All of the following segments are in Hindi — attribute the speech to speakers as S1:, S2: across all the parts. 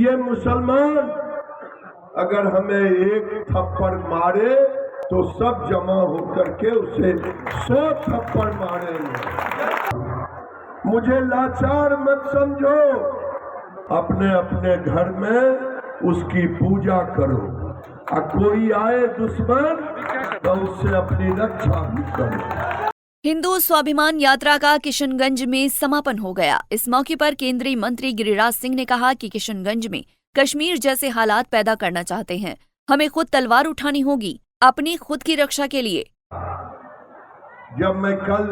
S1: ये मुसलमान अगर हमें एक थप्पड़ मारे तो सब जमा होकर के उसे 100 थप्पड़ मारेंगे। मुझे लाचार मत समझो, अपने अपने घर में उसकी पूजा करो, और कोई आए दुश्मन तो उससे अपनी रक्षा भी करो।
S2: हिंदू स्वाभिमान यात्रा का किशनगंज में समापन हो गया। इस मौके पर केंद्रीय मंत्री गिरिराज सिंह ने कहा कि किशनगंज में कश्मीर जैसे हालात पैदा करना चाहते हैं, हमें खुद तलवार उठानी होगी अपनी खुद की रक्षा के लिए।
S1: जब मैं कल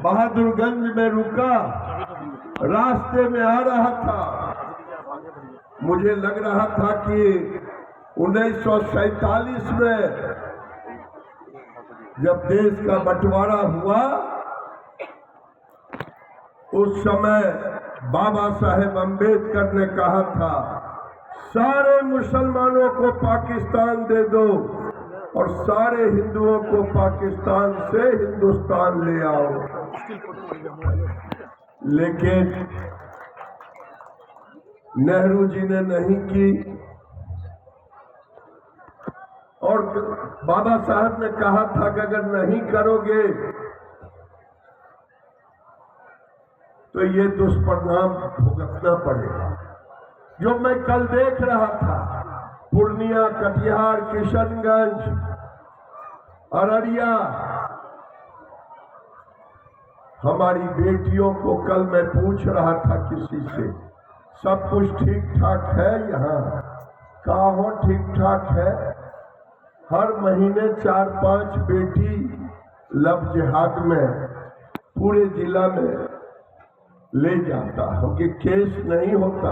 S1: बहादुरगंज में रुका, रास्ते में आ रहा था, मुझे लग रहा था कि 1947 में जब देश का बंटवारा हुआ, उस समय बाबा साहेब अम्बेडकर ने कहा था सारे मुसलमानों को पाकिस्तान दे दो और सारे हिंदुओं को पाकिस्तान से हिंदुस्तान ले आओ। लेकिन नेहरू जी ने नहीं की, और बाबा साहब ने कहा था कि अगर नहीं करोगे तो ये दुष्परिणाम भुगतना पड़ेगा। जो मैं कल देख रहा था, पूर्णिया, कटिहार, किशनगंज, अररिया, हमारी बेटियों को कल मैं पूछ रहा था किसी से, सब कुछ ठीक ठाक है यहाँ? कहा हो ठीक ठाक है। हर महीने 4-5 बेटी लव जिहाद में पूरे जिला में ले जाता है कि केस नहीं होता।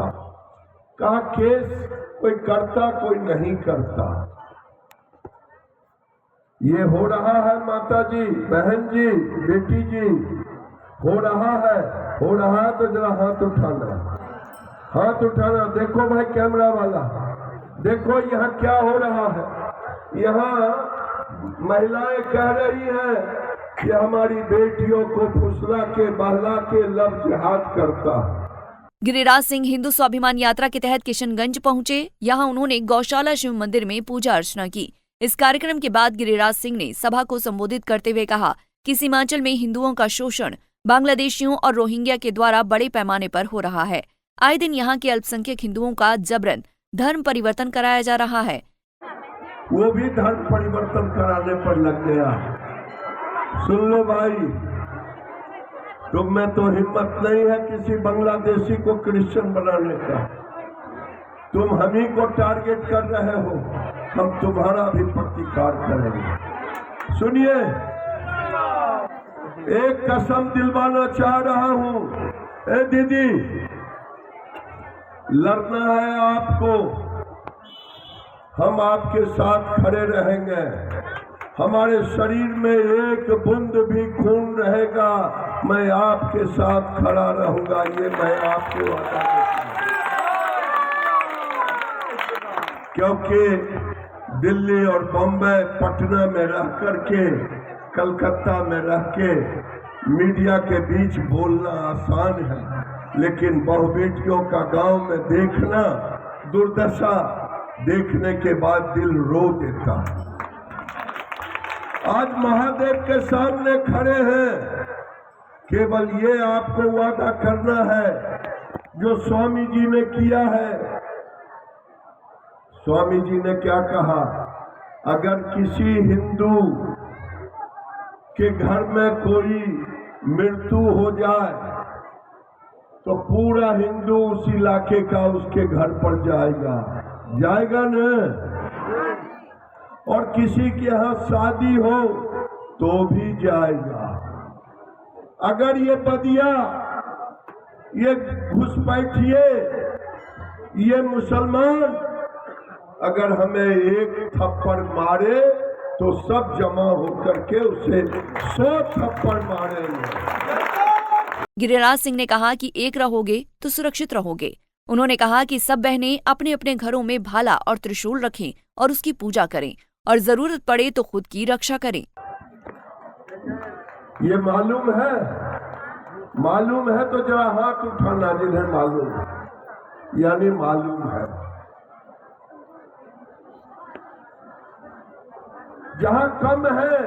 S1: कहा केस कोई करता कोई नहीं करता। ये हो रहा है माता जी, बहन जी, बेटी जी, हो रहा है तो जरा हाथ उठाना, हाथ उठाना। देखो भाई कैमरा वाला, देखो यहाँ क्या हो रहा है। यहाँ महिलाएं कह रही हैं कि हमारी बेटियों को फुसला के बहला के लव जिहाद करता है।
S2: गिरिराज सिंह हिंदू स्वाभिमान यात्रा के तहत किशनगंज पहुंचे। यहां उन्होंने गौशाला शिव मंदिर में पूजा अर्चना की। इस कार्यक्रम के बाद गिरिराज सिंह ने सभा को संबोधित करते हुए कहा कि सीमांचल में हिंदुओं का शोषण बांग्लादेशियों और रोहिंग्या के द्वारा बड़े पैमाने पर हो रहा है। आए दिन यहाँ के अल्पसंख्यक हिंदुओं का जबरन धर्म परिवर्तन कराया जा रहा है।
S1: वो भी धर्म परिवर्तन कराने पर लग गया। सुन लो भाई, तुम में तो हिम्मत नहीं है किसी बांग्लादेशी को क्रिश्चियन बनाने का। तुम हम ही को टारगेट कर रहे हो, हम तुम्हारा भी प्रतिकार करेंगे। सुनिए, एक कसम दिलवाना चाह रहा हूं। ए दीदी, लड़ना है आपको, हम आपके साथ खड़े रहेंगे। हमारे शरीर में एक बूंद भी खून रहेगा, मैं आपके साथ खड़ा रहूंगा। ये मैं आपको वादा देता हूं। क्योंकि दिल्ली और बॉम्बे, पटना में रह करके, कलकत्ता में रह के मीडिया के बीच बोलना आसान है, लेकिन बहु बेटियों का गांव में देखना, दुर्दशा देखने के बाद दिल रो देता है। आज महादेव के सामने खड़े हैं, केवल ये आपको वादा करना है जो स्वामी जी ने किया है। स्वामी जी ने क्या कहा? अगर किसी हिंदू के घर में कोई मृत्यु हो जाए तो पूरा हिंदू उस इलाके का उसके घर पर जाएगा न। और किसी के यहाँ शादी हो तो भी जाएगा। अगर ये बदिया, ये घुसपैठिए, ये मुसलमान अगर हमें एक थप्पड़ मारे तो सब जमा होकर के उसे 100 थप्पड़ मारेंगे।
S2: गिरिराज सिंह ने कहा कि एक रहोगे तो सुरक्षित रहोगे। उन्होंने कहा कि सब बहनें अपने अपने घरों में भाला और त्रिशूल रखें और उसकी पूजा करें और जरूरत पड़े तो खुद की रक्षा करें।
S1: ये मालूम है मालूम है तो जरा हाथ उठाना जिन्हें मालूम है, यानी मालूम है। जहां कम है,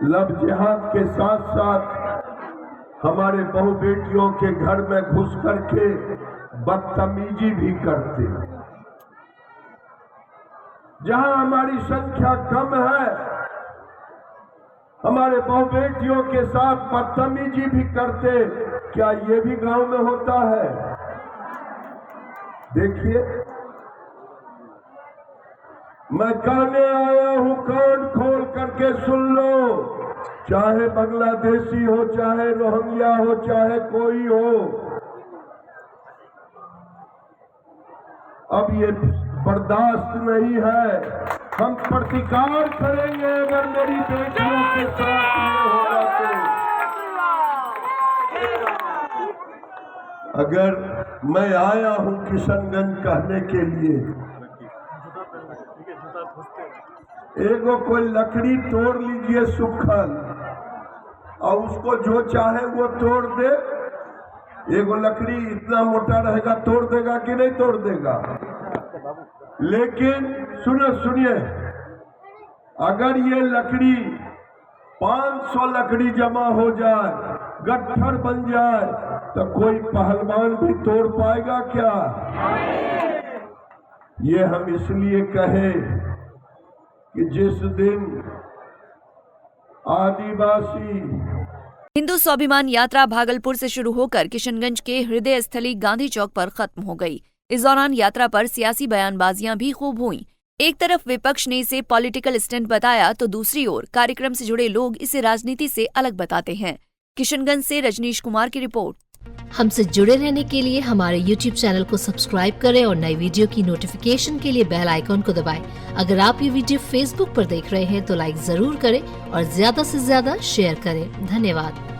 S1: लब जिहाद के साथ साथ हमारे बहु बेटियों के घर में घुस करके बदतमीजी भी करते हैं। जहां हमारी संख्या कम है, हमारे बहु बेटियों के साथ बदतमीजी भी करते। क्या ये भी गांव में होता है? देखिए, मैं कहने आया हूं, कान खोल करके सुन लो। चाहे बांग्लादेशी हो, चाहे रोहिंग्या हो, चाहे कोई हो, अब ये बर्दाश्त नहीं है। हम प्रतिकार करेंगे अगर मेरी बेटियों के साथ ये होगा तो। अगर मैं आया हूं किशनगंज कहने के लिए, एगो कोई लकड़ी तोड़ लीजिए सूखल, और उसको जो चाहे वो तोड़ दे। एगो लकड़ी इतना मोटा रहेगा, तोड़ देगा कि नहीं तोड़ देगा? लेकिन सुनिए, अगर ये लकड़ी 500 लकड़ी जमा हो जाए, गट्ठर बन जाए, तो कोई पहलवान भी तोड़ पाएगा क्या? ये हम इसलिए कहें कि जिस दिन आदिवासी
S2: हिंदू स्वाभिमान यात्रा भागलपुर से शुरू होकर किशनगंज के हृदय स्थली गांधी चौक पर खत्म हो गई। इस दौरान यात्रा पर सियासी बयानबाजियां भी खूब हुईं। एक तरफ विपक्ष ने इसे पॉलिटिकल स्टंट बताया, तो दूसरी ओर कार्यक्रम से जुड़े लोग इसे राजनीति से अलग बताते हैं। किशनगंज से रजनीश कुमार की रिपोर्ट।
S3: हमसे जुड़े रहने के लिए हमारे YouTube चैनल को सब्सक्राइब करें और नई वीडियो की नोटिफिकेशन के लिए बेल आइकॉन को दबाएं। अगर आप ये वीडियो Facebook पर देख रहे हैं तो लाइक जरूर करें और ज्यादा से ज्यादा शेयर करें। धन्यवाद।